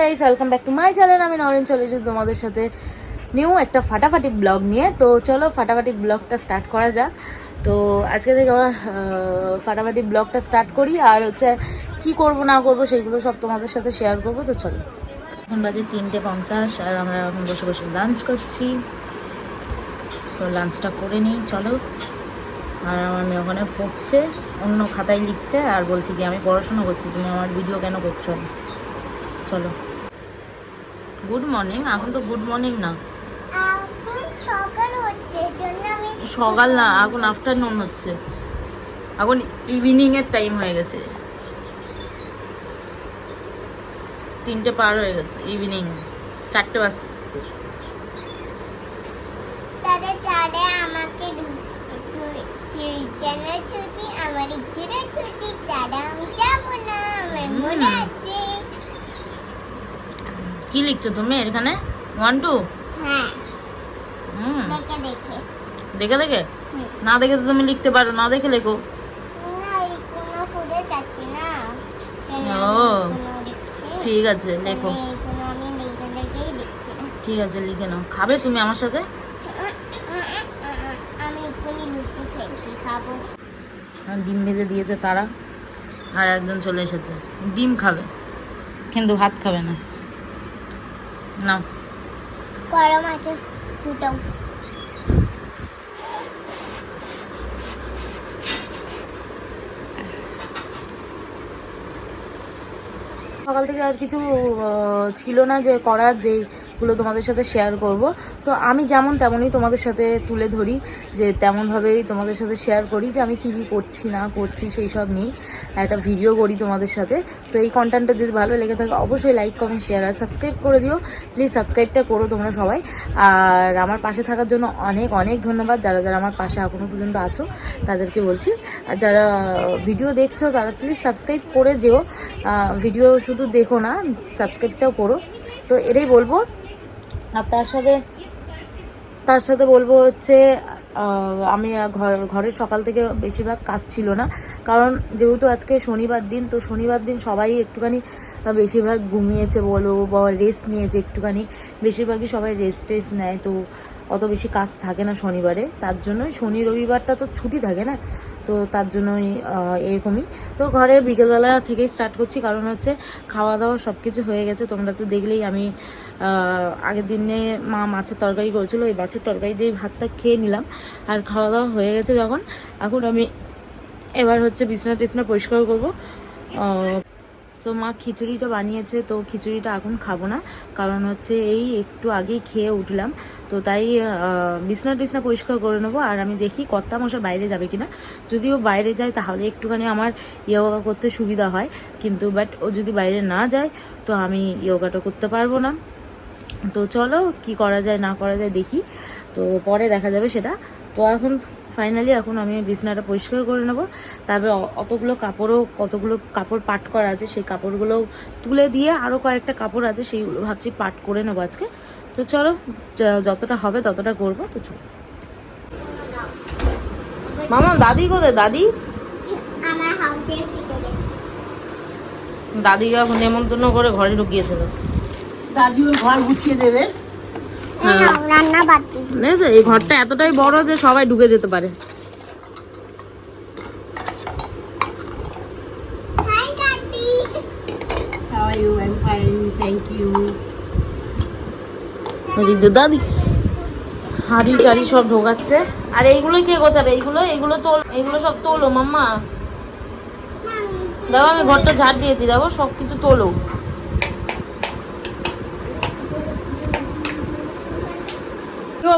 Guys, welcome back to my channel. আমি নরেন চলে এসেছি তোমাদের সাথে নিউ একটা ফাটাফাটি ব্লগ নিয়ে। তো চলো ফাটাফাটি ব্লগটা স্টার্ট করা যাক। তো আজকে থেকে আমরা ফাটাফাটি ব্লগটা স্টার্ট করি, আর হচ্ছে কি করব না করব সেগুলো সব তোমাদের সাথে শেয়ার করবো। তো চলো, এখন বাজে 3:50 আর আমরা এখন বসে বসে লাঞ্চ করছি। তো লাঞ্চটা করে নিই চলো। আর আমার মেয়ে ওখানে পড়ছে, অন্য খাতায় লিখছে আর বলছে কি আমি পড়াশোনা করছি, তুমি আমার ভিডিও কেন করছো না। চলো, গুড মর্নিং। এখন তো গুড মর্নিং না, সকাল না, এখন আফটারনুন হচ্ছে, এখন ইভিনিং এর টাইম হয়ে গেছে, 3টে পার হয়ে গেছে, ইভিনিং 4টে বাজে। কি লিখছো তুমি এখানে? 1 2? দেখে দেখে? না দেখে তো তুমি লিখতে পারো, না দেখে লেখো। ও ঠিক আছে, লেখো। ঠিক আছে, লিখে নাও। খাবে তুমি আমার সাথে? ডিম ভেজে দিয়েছে তারা, আর একজন চলে এসেছে, ডিম খাবে কিন্তু ভাত খাবে না। নাও, গরম আছে দুটো। সকাল থেকে আর কিছু ছিল না যে করার, যেগুলো তোমাদের সাথে শেয়ার করব। তো আমি যেমন তেমনই তোমাদের সাথে তুলে ধরি, যে তেমনভাবেই তোমাদের সাথে শেয়ার করি যে আমি কী কী করছি না করছি সেই সব নিয়ে একটা ভিডিও করি তোমাদের সাথে। তো এই কন্টেন্টটা যদি ভালো লেগে থাকে অবশ্যই লাইক কমেন্ট শেয়ার আর সাবস্ক্রাইব করে দিও। প্লিজ সাবস্ক্রাইবটা করো তোমরা সবাই। আর আমার পাশে থাকার জন্য অনেক অনেক ধন্যবাদ, যারা যারা আমার পাশে এখনও পর্যন্ত আছো তাদেরকে বলছি। আর যারা ভিডিও দেখছো তারা প্লিজ সাবস্ক্রাইব করে যেও, ভিডিও শুধু দেখো না, সাবস্ক্রাইবটাও করো। তো এটাই বলবো। আর তার সাথে বলবো হচ্ছে আমি ঘরের সকাল থেকে বেশিরভাগ কাজ ছিল না, কারণ যেহেতু আজকে শনিবার দিন, তো শনিবার দিন সবাই একটুখানি বেশিরভাগ ঘুমিয়েছে বলো বা রেস্ট নিয়েছে একটুখানি, বেশিরভাগই সবাই রেস্ট নেয়। তো অত বেশি কাজ থাকে না শনিবারে, তার জন্যই শনি রবিবারটা তো ছুটি থাকে না, তো তার জন্যই এরকমই। তো ঘরে বিকেলবেলা থেকেই স্টার্ট করছি, কারণ হচ্ছে খাওয়া দাওয়া সব কিছু হয়ে গেছে। তোমরা তো দেখলেই আমি আগের দিনে মা মাছের তরকারি করেছিলো, ওই মাছের তরকারি দিয়ে ভাতটা খেয়ে নিলাম। আর খাওয়া দাওয়া হয়ে গেছে যখন, এখন আমি এবার হচ্ছে বিছানা টিছানা পরিষ্কার করবো। সো মা খিচুড়িটা বানিয়েছে, তো খিচুড়িটা এখন খাবো না, কারণ হচ্ছে এই একটু আগেই খেয়ে উঠলাম। তো তাই বিছানা টিছনা পরিষ্কার করে নেবো। আর আমি দেখি কর্তা মশাই বাইরে যাবে কিনা, যদিও বাইরে যায় তাহলে একটুখানি আমার ইয়োগা করতে সুবিধা হয়, কিন্তু বাট ও যদি বাইরে না যায় তো আমি ইয়োগাটা করতে পারবো না। তো চলো কি করা যায় না করা যায় দেখি, তো পরে দেখা যাবে সেটা। তো এখন ফাইনালি এখন আমি বিছানাটা পরিষ্কার করে নেবো। তারপরে কতগুলো কাপড় পাট করা আছে, সেই কাপড়গুলো তুলে দিয়ে আরও কয়েকটা কাপড় আছে, সেইগুলো ভাবছি পাট করে নেবো আজকে। তো চলো, যতটা হবে ততটা করবো। তো চলো। মামা দাদি কোথায়? দাদিকে এখন নেমন্তন্ন করে ঘরে ঢুকিয়েছে, দাদি ওর ঘর গুছিয়ে দেবে। এই ঘরটা এতটাই বড় যে সবাই ঢুকে যেতে পারে। দাদি হাড়ি টাড়ি সব ঢোকাচ্ছে। আর এইগুলো কে গোছাবে? এইগুলো সব তোলো মাম্মা। দেখো আমি ঘরটা ঝাড় দিয়েছি, দেখো সবকিছু তোলো।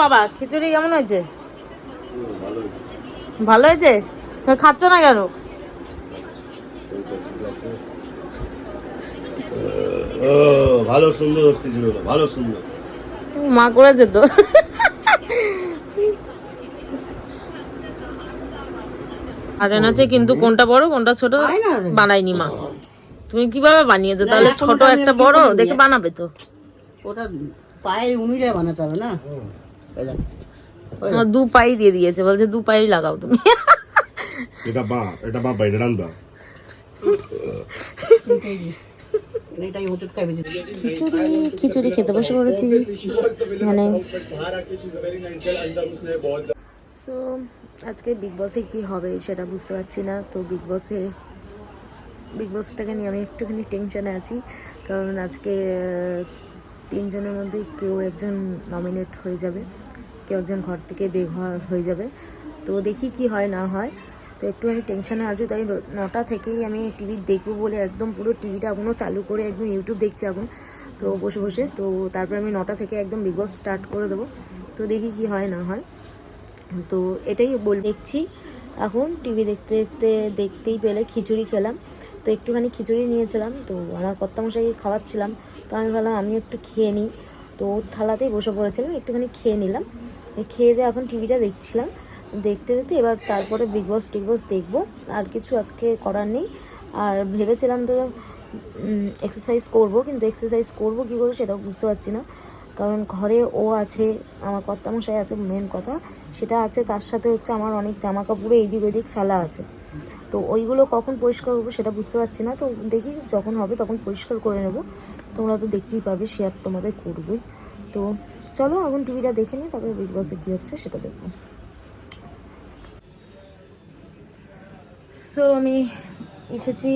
বাবা খিচুড়ি কেমন হয়েছে? ভালো হয়েছে? খাচ্ছ না কেন? ভালো সুন্দর ভালো সুন্দর মা করেছে তো। আর এনেছে, কিন্তু কোনটা বড় কোনটা ছোট বানাইনি মা। তুমি কিভাবে বানিয়েছো তাহলে? ছোট একটা বড় দেখে বানাবে তো। ওটা পায়ে উনুনে বানাতে হবে না? দু পাই দিয়ে দিয়েছে, বলছে দু পাই লাগাও তুমি। এটা বা এটা বা বাইরে রান্না এটাই হোঁচট খাই বেশি। খিচুড়ি খেতে বসে পড়েছি মানে। সো আজকে বিগ বসে কি হবে সেটা বুঝতে পারছি না। তো বিগ বসটাকে নিয়ে আমি একটুখানি টেনশনে আছি, কারণ আজকে 3 জনের মধ্যে কেউ একজন নমিনেট হয়ে যাবে, কেউ একজন ঘর থেকে বের হয়ে যাবে। তো দেখি কি হয় না হয়। তো একটুখানি টেনশনে আছে, তাই 9টা থেকেই আমি টিভি দেখবো বলে একদম পুরো টিভিটা এখনও চালু করে একদম ইউটিউব দেখছি এখন তো বসে বসে। তো তারপর আমি 9টা থেকে একদম বিগ বস স্টার্ট করে দেবো। তো দেখি কি হয় না হয়। তো এটাই দেখছি এখন। টিভি দেখতেই পেলে খিচুড়ি খেলাম। তো একটুখানি খিচুড়ি নিয়েছিলাম, তো আমার কর্তামশাইকে খাওয়াচ্ছিলাম। তো আমি ভাবলাম আমি একটু খেয়ে নিই, তো ওর থালাতেই বসে পড়েছিলাম, একটুখানি খেয়ে নিলাম। খেয়ে দিয়ে এখন টিভিটা দেখছিলাম। দেখতে এবার তারপরে বিগ বস দেখবো। আর কিছু আজকে করার নেই। আর ভেবেছিলাম তো এক্সারসাইজ করবো, কিন্তু এক্সারসাইজ করবো কী করে সেটাও বুঝতে পারছি না। কারণ ঘরে ও আছে, আমার কর্তামশাই আছে, মেন কথা সেটা আছে। তার সাথে হচ্ছে আমার অনেক জামা কাপড়ে এদিক ওদিক ফেলা আছে। তো ওইগুলো কখন পরিষ্কার করবো সেটা বুঝতে পারছি না। তো দেখি যখন হবে তখন পরিষ্কার করে নেব। তোমরা তো দেখতেই পাবে, শেয়ার তোমাদের করবোই। তো চলো এখন টিভিটা দেখে নিই, তারপরে বিগ বসে কী হচ্ছে সেটা দেখবো। সো আমি এসেছি,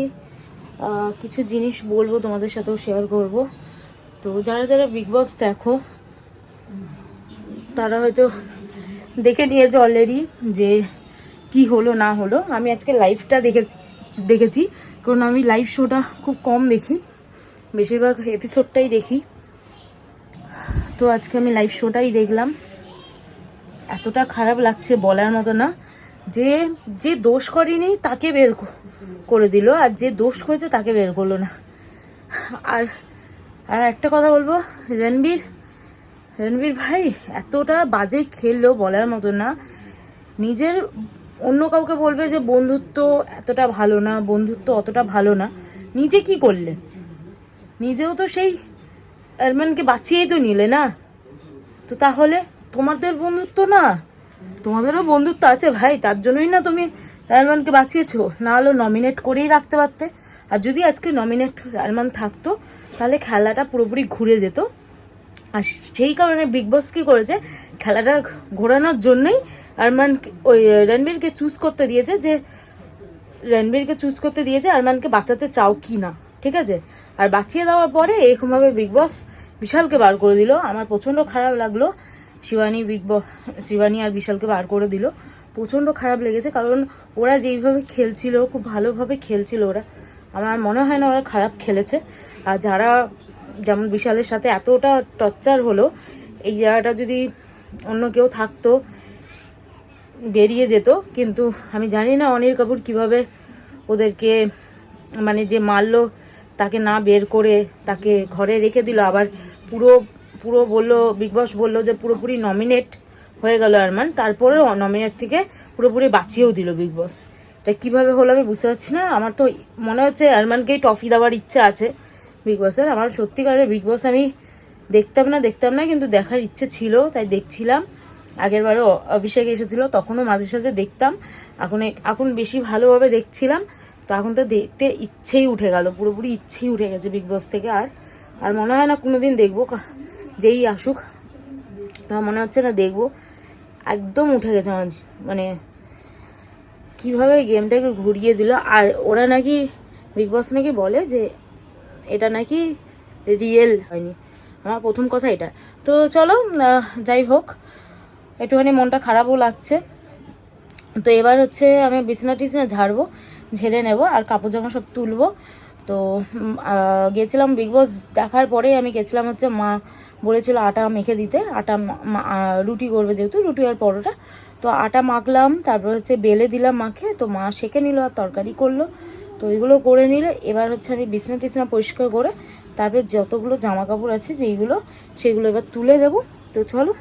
কিছু জিনিস বলবো, তোমাদের সাথেও শেয়ার করব। তো যারা যারা বিগ বস দেখো তারা হয়তো দেখে নিয়েছে অলরেডি যে কি হলো না হলো। আমি আজকে লাইভটা দেখেছি, কারণ আমি লাইভ শোটা খুব কম দেখি, বেশিরভাগ এপিসোডটাই দেখি। তো আজকে আমি লাইভ শোটাই দেখলাম। এতটা খারাপ লাগছে বলার মতো না। যে দোষ করেনি তাকে বের করে দিল, আর যে দোষ করেছে তাকে বের করলো না। আর একটা কথা বলবো, রণবীর ভাই এতটা বাজে খেললো বলার মতো না। নিজের অন্য কাউকে বলবে যে বন্ধুত্ব এতটা ভালো না, বন্ধুত্ব অতটা ভালো না, নিজে কি করলে? নিজেও তো সেই আরমানকে বাঁচিয়েই তো নিলে না। তো তাহলে তোমাদের বন্ধুত্ব না, তোমাদেরও বন্ধুত্ব আছে ভাই, তার জন্যই না তুমি আরমানকে বাঁচিয়েছো। না হলে নমিনেট করেই রাখতে পারতে। আর যদি আজকে নমিনেট আরমান থাকতো তাহলে খেলাটা পুরোপুরি ঘুরে যেত। আর সেই কারণে বিগ বস কি করেছে, খেলাটা ঘোরানোর জন্যই রণবীরকে চুজ করতে দিয়েছে আরমানকে বাঁচাতে চাও কি না, ঠিক আছে। আর বাঁচিয়ে দেওয়ার পরে এরকমভাবে বিগ বস বিশালকে বার করে দিল। আমার প্রচন্ড খারাপ লাগলো। শিবানী আর বিশালকে বার করে দিল, প্রচন্ড খারাপ লেগেছে। কারণ ওরা যেইভাবে খেলছিল, খুব ভালোভাবে খেলছিল ওরা। আমার মনে হয় না ওরা খারাপ খেলেছে। আর যারা যেমন বিশালের সাথে এতটা টর্চার হলো, এই জায়গাটা যদি অন্য কেউ থাকতো বেরিয়ে যেত। কিন্তু আমি জানি না অনিল কাপুর কিভাবে ওদেরকে, মানে যে মারলো তাকে না বের করে তাকে ঘরে রেখে দিল। আবার পুরো বললো, বিগ বস বললো যে পুরোপুরি নমিনেট হয়ে গেল আরমান, তারপরেও নমিনেট থেকে পুরোপুরি বাঁচিয়েও দিল বিগ বস। এটা কিভাবে হলো আমি বুঝতে পারছি না। আমার তো মনে হচ্ছে আরমানকেই ট্রফি দেওয়ার ইচ্ছা আছে বিগ বসের। আমার সত্যিকারের বিগ বস আমি দেখতাম না, কিন্তু দেখার ইচ্ছে ছিল, তাই দেখছিলাম। আগের বারও অভিষেক এসেছিল, তখনও মাঝে সাঝে দেখতাম। এখন বেশি ভালোভাবে দেখছিলাম। তো এখন তো দেখতে ইচ্ছেই উঠে গেল, পুরোপুরি ইচ্ছেই উঠে গেছে বিগ বস থেকে। আর মনে হয় না কোনোদিন দেখবো, যেই আসুক আমার মনে হচ্ছে না দেখবো। একদম উঠে গেছে আমার, মানে কিভাবে গেমটাকে ঘুরিয়ে দিল। আর ওরা নাকি, বিগ বস নাকি বলে যে এটা নাকি রিয়েল হয়নি। আমার প্রথম কথা এটা। তো চলো, যাই হোক, একটুখানি মনটা খারাপও লাগছে। তো এবার হচ্ছে আমি বিছানা টিছনা ঝেড়ে নেব আর কাপড় জামা সব তুলবো। তো গেছিলাম বিগ বস দেখার পরেই আমি গেছিলাম হচ্ছে, মা বলেছিল আটা মেখে দিতে। রুটি করবে যেহেতু, রুটি আর পরোটা। তো আটা মাখলাম, তারপর হচ্ছে বেলে দিলাম মাকে। তো মা সেঁকে নিল আর তরকারি করলো। তো ওইগুলো করে নিলে এবার হচ্ছে আমি বিছানা টিছনা পরিষ্কার করে তারপরে যতগুলো জামা কাপড় আছে সেগুলো এবার তুলে দেবো। তো চলো।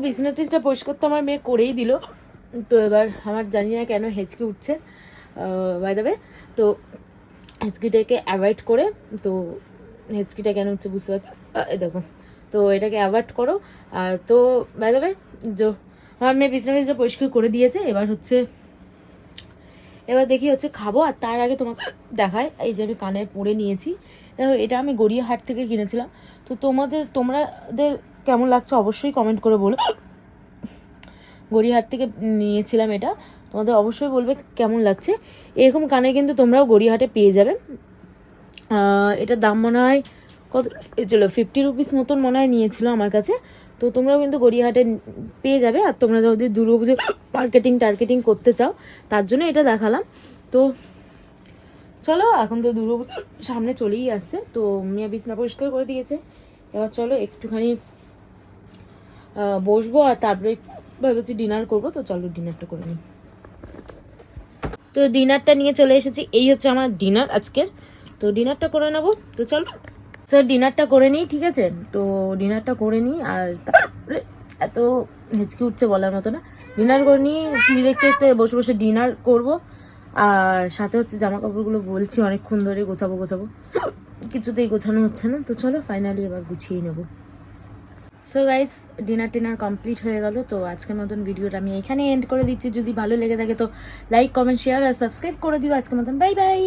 বিছানা টিছটা পরিষ্কার তো আমার মেয়ে করেই দিল। তো এবার আমার জানি না কেন হেঁচকি উঠছে বাই দ্য ওয়ে। তো হেঁচকিটাকে অ্যাভয়েড করে, তো হেঁচকিটা কেন উঠছে বুঝতে পারছি, দেখো, তো এটাকে অ্যাভয়েড করো। তো বাই দ্য ওয়ে আমার মেয়ে বিছানা টিছটা পরিষ্কার করে দিয়েছে। এবার দেখি হচ্ছে খাবো। আর তার আগে তোমাকে দেখায়, এই যে আমি কানে পরে নিয়েছি, দেখো এটা আমি গড়িয়াহাট থেকে কিনেছিলাম। তো তোমাদের কেমন লাগছে অবশ্যই কমেন্ট করে বলো। গড়িয়াহাট থেকে নিয়েছিলাম এটা, তোমাদের অবশ্যই বলবে কেমন লাগছে। এরকম কানে কিন্তু তোমরাও গড়িয়াহাটে পেয়ে যাবে। এটার দাম মনে হয় কত চলো 50 রুপিস মতন মনে হয় নিয়েছিল আমার কাছে। তো তোমরাও কিন্তু গড়িয়াহাটে পেয়ে যাবে। আর তোমরা যদি দুর্গাপুজোর টার্গেটিং করতে চাও তার জন্য এটা দেখালাম। তো চলো, এখন তো দুর্গাপুজোর সামনে চলেই আসছে। তো মিয়া বিছনা পরিষ্কার করে দিয়েছে, এবার চলো একটুখানি বসবো আর তারপরে ভেবেছি ডিনার করবো। তো চলো ডিনারটা করে নিই। তো ডিনারটা নিয়ে চলে এসেছি, এই হচ্ছে আমার ডিনার আজকের। তো ডিনারটা করে নেবো, তো চলো স্যার ডিনারটা করে নিই, ঠিক আছে? তো ডিনারটা করে নিই, আর তারপরে এত হেঁচকি উঠছে বলার মতো না। ডিনার করে নিই, টিভি দেখতে দেখতে বসে বসে ডিনার করব। আর সাথে হচ্ছে জামা কাপড়গুলো বলছি অনেকক্ষণ ধরে গোছাবো, কিছুতেই গোছানো হচ্ছে না। তো চলো ফাইনালি এবার গুছিয়ে নেবো। সো গাইস, ডিনার কমপ্লিট হয়ে গেল। তো আজকের মতন ভিডিওটা আমি এখানে এন্ড করে দিচ্ছি। যদি ভালো লেগে থাকে তো লাইক, কমেন্ট, শেয়ার আর সাবস্ক্রাইব করে দিও। আজকের মতন বাই বাই।